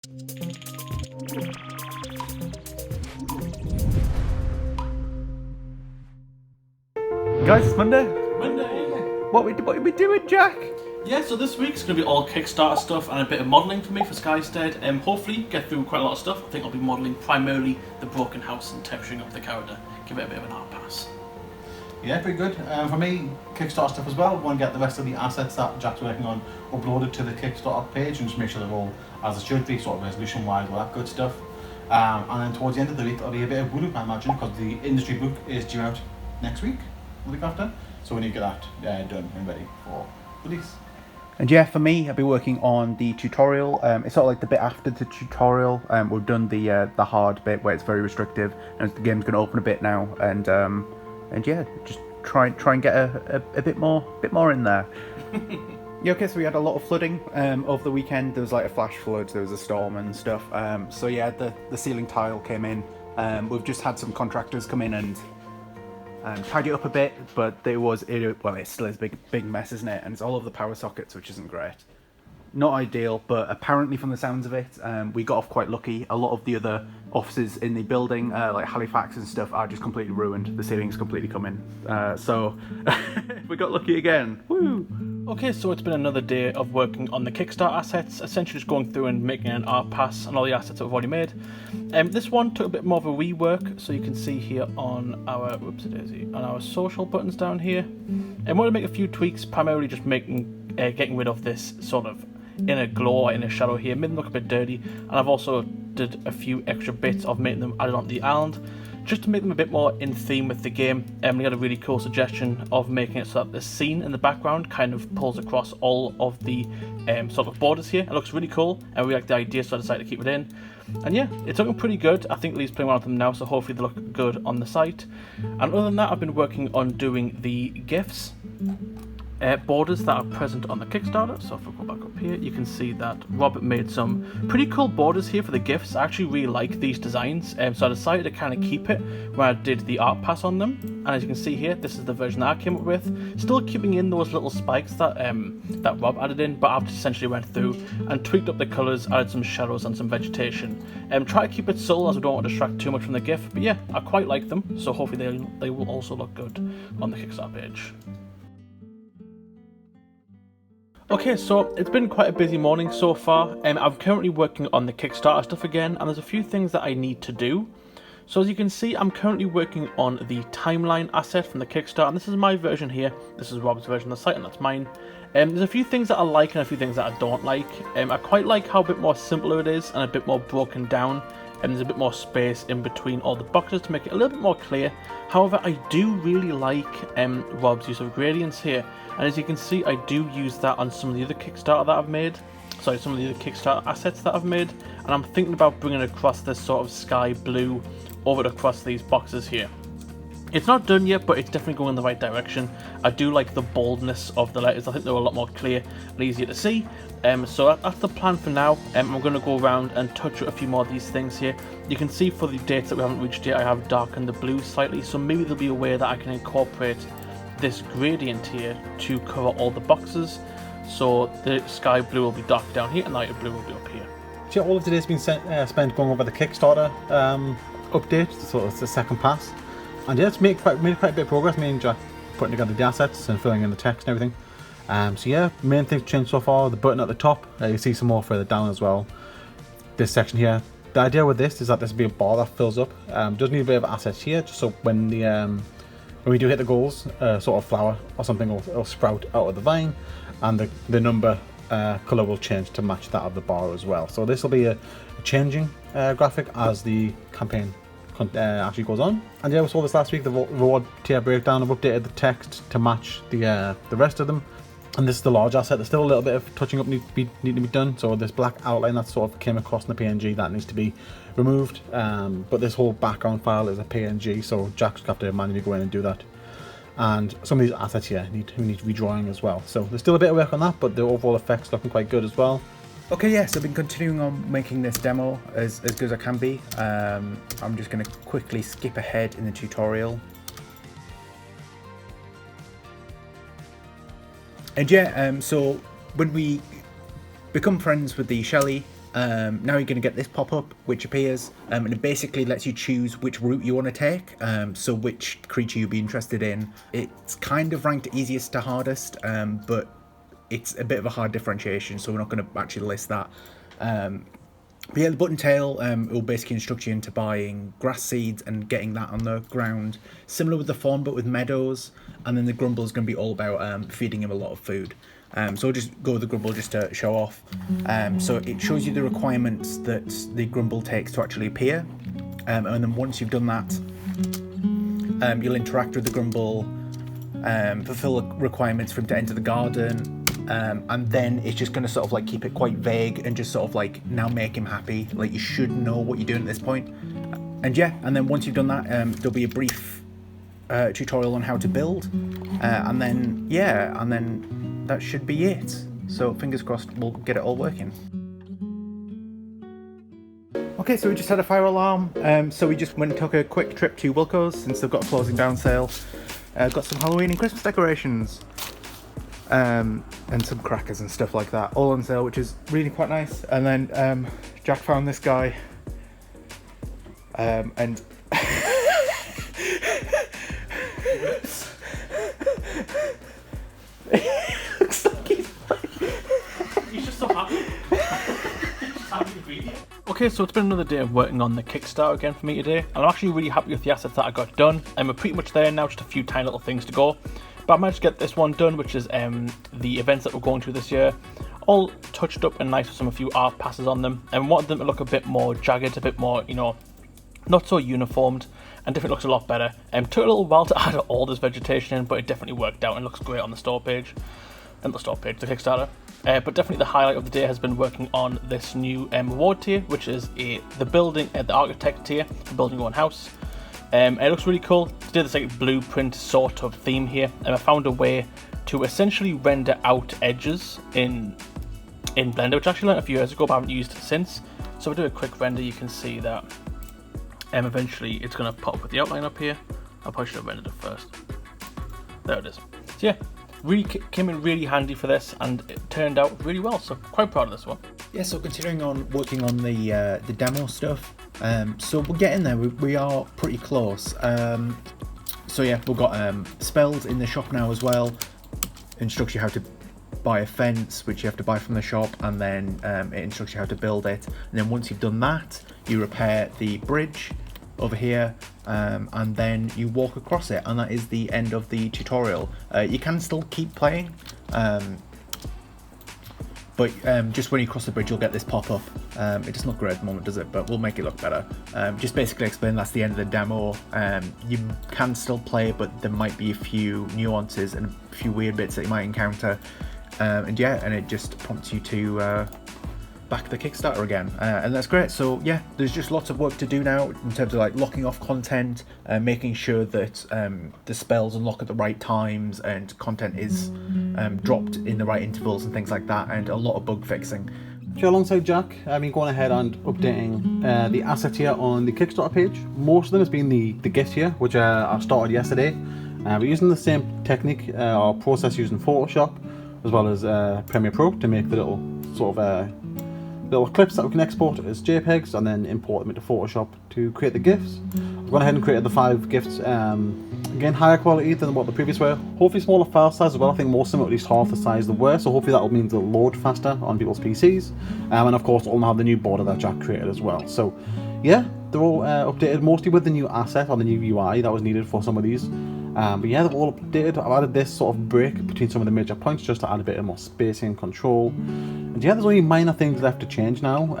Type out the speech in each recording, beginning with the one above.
Guys, it's Monday. Monday! What are we doing, Jack? Yeah, so this week's going to be all Kickstarter stuff and a bit of modelling for me for Skystead. Hopefully get through quite a lot of stuff. I think I'll be modelling primarily the broken house and texturing up the character. Give it a bit of an art pass. Yeah, pretty good. For me, Kickstarter stuff as well. Want to get the rest of the assets that Jack's working on uploaded to the Kickstarter page and just make sure they're all as it should be, sort of resolution-wise, all that good stuff. And then towards the end of the week, there'll be a bit of Wooloop, I imagine, because the industry book is due out next week, the week after. So we need to get that done and ready for release. And yeah, for me, I'll be working on the tutorial. It's sort of like the bit after the tutorial. We've done the hard bit where it's very restrictive, and the game's going to open a bit now. And yeah, just try and get a bit more in there. Yeah, okay, so we had a lot of flooding over the weekend. There was like a flash flood, there was a storm and stuff. So yeah, the ceiling tile came in. We've just had some contractors come in and tidy it up a bit, but it still is a big mess, isn't it? And it's all over the power sockets, which isn't great. Not ideal, but apparently from the sounds of it, we got off quite lucky. A lot of the other offices in the building, like Halifax and stuff, are just completely ruined. The ceiling's completely come in. So we got lucky again. Woo! Okay, so it's been another day of working on the Kickstarter assets, essentially just going through and making an art pass on all the assets that we've already made. This one took a bit more of a rework, so you can see here on our on our social buttons down here. I want to make a few tweaks, primarily just getting rid of this sort of inner glow or inner shadow here, made them look a bit dirty, and I've also did a few extra bits of making them added onto the island, just to make them a bit more in theme with the game. We had a really cool suggestion of making it so that the scene in the background kind of pulls across all of the sort of borders here. It looks really cool, and we like the idea, so I decided to keep it in. And yeah, it's looking pretty good. I think Lee's playing one of them now, so hopefully they look good on the site. And other than that, I've been working on doing the GIFs. Borders that are present on the Kickstarter. So if I go back up here, you can see that Rob made some pretty cool borders here for the GIFs. I actually really like these designs, so I decided to kind of keep it when I did the art pass on them. And as you can see here, this is the version that I came up with. Still keeping in those little spikes that that Rob added in, but I've essentially went through and tweaked up the colours, added some shadows and some vegetation. Try to keep it subtle as we don't want to distract too much from the GIF. But yeah, I quite like them, so hopefully they will also look good on the Kickstarter page. Okay, so it's been quite a busy morning so far. I'm currently working on the Kickstarter stuff again, and there's a few things that I need to do. So as you can see, I'm currently working on the timeline asset from the Kickstarter, and this is my version here. This is Rob's version of the site, and that's mine. There's a few things that I like and a few things that I don't like. I quite like how a bit more simpler it is and a bit more broken down. And there's a bit more space in between all the boxes to make it a little bit more clear. However, I do really like Rob's use of gradients here. And as you can see, I do use that on some of the other Kickstarter that I've made. Sorry, some of the other Kickstarter assets that I've made. And I'm thinking about bringing across this sort of sky blue over across these boxes here. It's not done yet, but it's definitely going in the right direction. I do like the boldness of the letters. I think they're a lot more clear and easier to see. So that's the plan for now. I'm going to go around and touch a few more of these things here. You can see for the dates that we haven't reached yet, I have darkened the blue slightly. So maybe there'll be a way that I can incorporate this gradient here to cover all the boxes. So the sky blue will be dark down here and the lighter blue will be up here. So all of today's been spent going over the Kickstarter update, so it's the second pass. And yeah, it's made quite a bit of progress. Me and Jack putting together the assets and filling in the text and everything. So yeah, main things changed so far. The button at the top, you see some more further down as well. This section here. The idea with this is that this will be a bar that fills up. Does need a bit of assets here, just so when we do hit the goals, sort of flower or something will sprout out of the vine, and the number color will change to match that of the bar as well. So this will be a changing graphic as the campaign actually goes on. And yeah, we saw this last week, the reward tier breakdown. I've updated the text to match the rest of them. And this is the large asset. There's still a little bit of touching up need to be done. So this black outline that sort of came across in the PNG, that needs to be removed. But this whole background file is a PNG, so Jack's got to manually go in and do that. And some of these assets here need redrawing as well. So there's still a bit of work on that, but the overall effect's looking quite good as well. Okay, yeah, so I've been continuing on making this demo as good as I can be. I'm just going to quickly skip ahead in the tutorial. And yeah, so when we become friends with the Shelly, now you're going to get this pop-up which appears, and it basically lets you choose which route you want to take, so which creature you'll be interested in. It's kind of ranked easiest to hardest, but it's a bit of a hard differentiation, so we're not going to actually list that. But yeah, the button tail will basically instruct you into buying grass seeds and getting that on the ground, similar with the fawn but with meadows. And then the grumble is going to be all about feeding him a lot of food. So I'll just go with the grumble just to show off. So it shows you the requirements that the grumble takes to actually appear, and then once you've done that, you'll interact with the grumble, fulfill the requirements for him to enter the garden. And then it's just going to sort of like keep it quite vague and just sort of like now make him happy. Like, you should know what you're doing at this point. And yeah, and then once you've done that, there'll be a brief tutorial on how to build. And then, yeah, and then that should be it. So fingers crossed we'll get it all working. Okay, so we just had a fire alarm. So we just went and took a quick trip to Wilco's since they've got a closing down sale. Got some Halloween and Christmas decorations. And some crackers and stuff like that, all on sale, which is really quite nice. And then Jack found this guy, and looks like He's just so happy. He's just happy to be here. Okay, so it's been another day of working on the Kickstarter again for me today, and I'm actually really happy with the assets that I got done, and we're pretty much there now, just a few tiny little things to go. But I managed to get this one done, which is the events that we're going to this year, all touched up and nice with a few art passes on them, and wanted them to look a bit more jagged, a bit more, you know, not so uniformed, and definitely looks a lot better. Took a little while to add all this vegetation in, but it definitely worked out and looks great on the store page. And the store page, the Kickstarter. But definitely the highlight of the day has been working on this new award tier, which is the building, the architect tier for building your own house. It looks really cool. It did this like blueprint sort of theme here, and I found a way to essentially render out edges in Blender, which I actually learned a few years ago but I haven't used it since. So if I do a quick render, you can see that eventually it's going to pop up with the outline up here. I probably should have rendered it first. There it is. So yeah, really came in really handy for this, and it turned out really well, so quite proud of this one. Yeah, so continuing on working on the demo stuff, so we're getting there. We are pretty close. So yeah, we've got spells in the shop now as well. Instructs you how to buy a fence, which you have to buy from the shop, and then it instructs you how to build it. And then once you've done that, you repair the bridge over here, and then you walk across it, and that is the end of the tutorial. You can still keep playing, but just when you cross the bridge you'll get this pop-up. It doesn't look great at the moment, does it? But we'll make it look better. Just basically explain that's the end of the demo. You can still play, but there might be a few nuances and a few weird bits that you might encounter. And yeah, and it just prompts you to back the Kickstarter again, and that's great. So yeah, there's just lots of work to do now in terms of like locking off content, making sure that the spells unlock at the right times and content is dropped in the right intervals and things like that, and a lot of bug fixing. So alongside Jack, I've been going ahead and updating the assets here on the Kickstarter page. Most of them has been the gift here, which I started yesterday. We're using the same technique or process using Photoshop as well as Premiere Pro to make the little sort of little clips that we can export as JPEGs and then import them into Photoshop to create the GIFs. I've gone ahead and created the 5 GIFs, again higher quality than what the previous were, hopefully smaller file size as well. I think most of them are at least half the size they were, so hopefully that will mean they'll load faster on people's PCs, and of course all have the new border that Jack created as well. So yeah, they're all updated, mostly with the new asset or the new UI that was needed for some of these. But yeah, they're all updated. I've added this sort of break between some of the major points just to add a bit more spacing and control. And yeah, there's only minor things left to change now.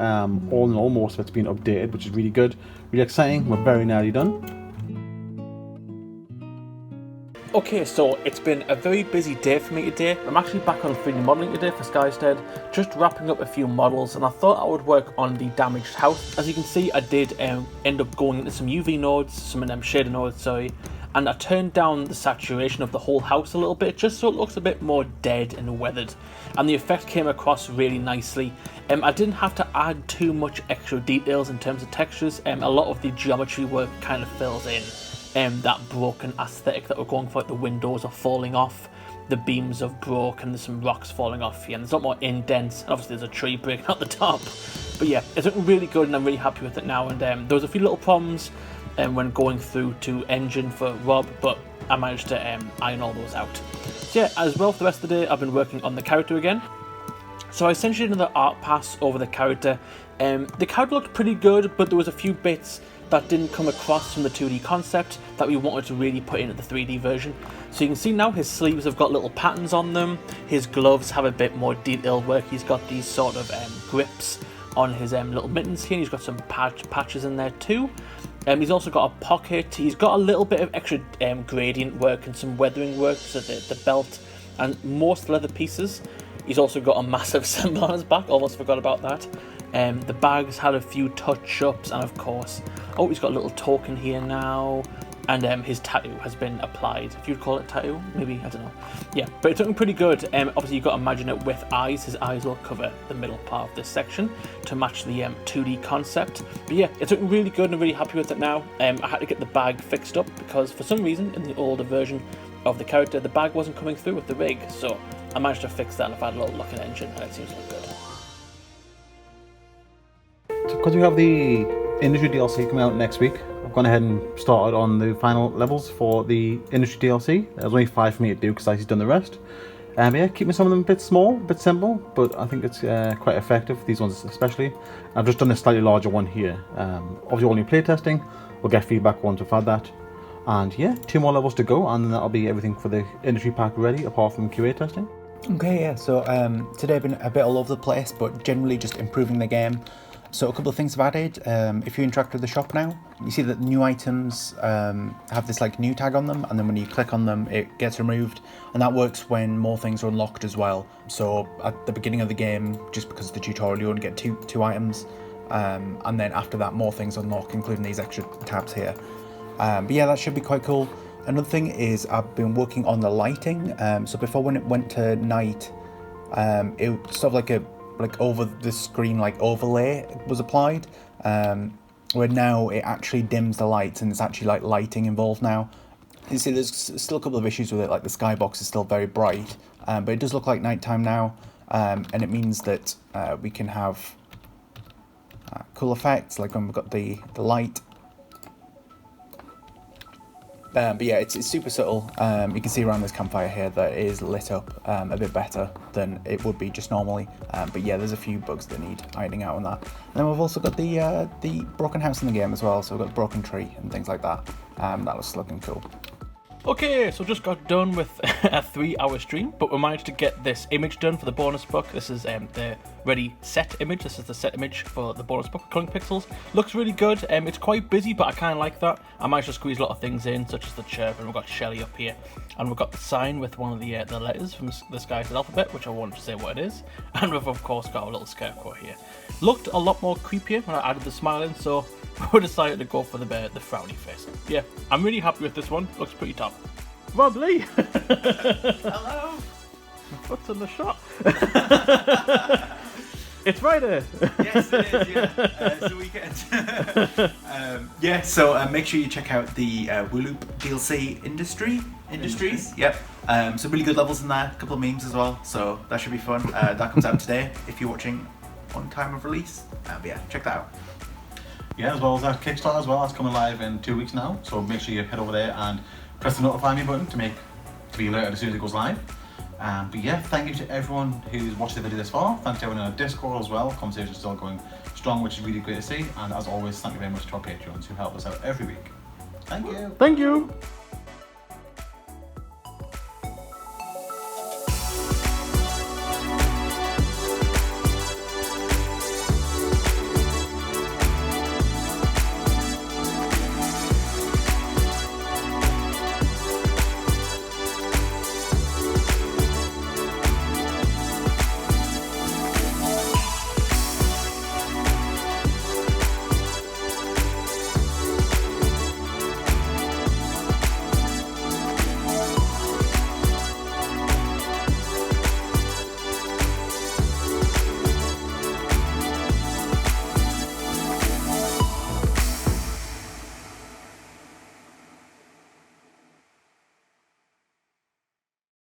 All in all, most of it's been updated, which is really good, really exciting. We're very nearly done. Okay, so it's been a very busy day for me today. I'm actually back on 3D modelling today for Skystead, just wrapping up a few models, and I thought I would work on the damaged house. As you can see, I did end up going into some UV nodes, some shader nodes, sorry, and I turned down the saturation of the whole house a little bit, just so it looks a bit more dead and weathered, and the effect came across really nicely. I didn't have to add too much extra details in terms of textures. A lot of the geometry work kind of fills in that broken aesthetic that we're going for, like the windows are falling off, the beams have broke and there's some rocks falling off here, and there's a lot more indents, and obviously there's a tree breaking out the top. But yeah, it's looking really good, and I'm really happy with it now. And there was a few little problems when going through to engine for Rob, but I managed to iron all those out. So yeah, as well for the rest of the day, I've been working on the character again. So I essentially did another art pass over the character. The character looked pretty good, but there was a few bits that didn't come across from the 2D concept that we wanted to really put into the 3D version. So you can see now his sleeves have got little patterns on them, his gloves have a bit more detailed work, he's got these sort of grips on his little mittens here, and he's got some patches in there too. He's also got a pocket, he's got a little bit of extra gradient work and some weathering work, so the belt and most leather pieces. He's also got a massive symbol on his back, almost forgot about that. The bag's had a few touch-ups, and of course, oh, he's got a little token here now, and his tattoo has been applied. If you'd call it tattoo, maybe, I don't know. Yeah, but it's looking pretty good. Obviously, you've got to imagine it with eyes. His eyes will cover the middle part of this section to match the 2D concept. But yeah, it's looking really good, and I'm really happy with it now. I had to get the bag fixed up because for some reason, in the older version of the character, the bag wasn't coming through with the rig, so I managed to fix that, and I've had a little look at the engine, and it seems to look good. Because we have the Industry DLC coming out next week, I've gone ahead and started on the final levels for the Industry DLC. There's only 5 for me to do because I've done the rest. Yeah, keeping some of them a bit small, a bit simple, but I think it's quite effective, these ones especially. I've just done a slightly larger one here. Obviously all new playtesting, we'll get feedback once we've had that. And yeah, 2 more levels to go, and then that'll be everything for the Industry Pack ready, apart from QA testing. Okay, yeah, so today I've been a bit all over the place, but generally just improving the game. So a couple of things I've added. If you interact with the shop now, you see that new items have this like new tag on them, and then when you click on them it gets removed, and that works when more things are unlocked as well. So at the beginning of the game, just because of the tutorial, you only get two items, and then after that more things unlock, including these extra tabs here. But yeah, that should be quite cool. Another thing is I've been working on the lighting. So before, when it went to night, it was sort of like over the screen, like overlay was applied, where now it actually dims the lights, and it's actually like lighting involved now. You see there's still a couple of issues with it, like the skybox is still very bright, but it does look like nighttime now, and it means that we can have cool effects, like when we've got the light. But yeah, it's super subtle. You can see around this campfire here that it is lit up a bit better than it would be just normally. But yeah, there's a few bugs that need ironing out on that. And then we've also got the broken house in the game as well. So we've got the broken tree and things like that. That was looking cool. Okay, so just got done with a 3-hour stream, but we managed to get this image done for the bonus book. This is the ready set image. This is the set image for the bonus book, Clunk Pixels. Looks really good. It's quite busy, but I kind of like that. I managed to squeeze a lot of things in, such as the chirp, and we've got Shelly up here, and we've got the sign with one of the letters from this guy's alphabet, which I wanted to say what it is, and we've of course got a little scarecrow here. Looked a lot more creepier when I added the smile in, so we decided to go for the frowny face. Yeah, I'm really happy with this one. Looks pretty top. Rob Lee! Hello! What's in the shot? It's Friday! Yes, it is, yeah. It's the weekend. Yeah, so make sure you check out the Wooloop DLC Industries. Yep. Some really good levels in there, a couple of memes as well, so that should be fun. That comes out today if you're watching on time of release. But yeah, check that out. Yeah, as well as that Kickstarter as well, that's coming live in 2 weeks now, so make sure you head over there and press the notify me button to be alerted as soon as it goes live. But yeah, thank you to everyone who's watched the video this far. Thanks to everyone in our Discord as well. Conversation's still going strong, which is really great to see. And as always, thank you very much to our Patreons who help us out every week. Thank you. Thank you!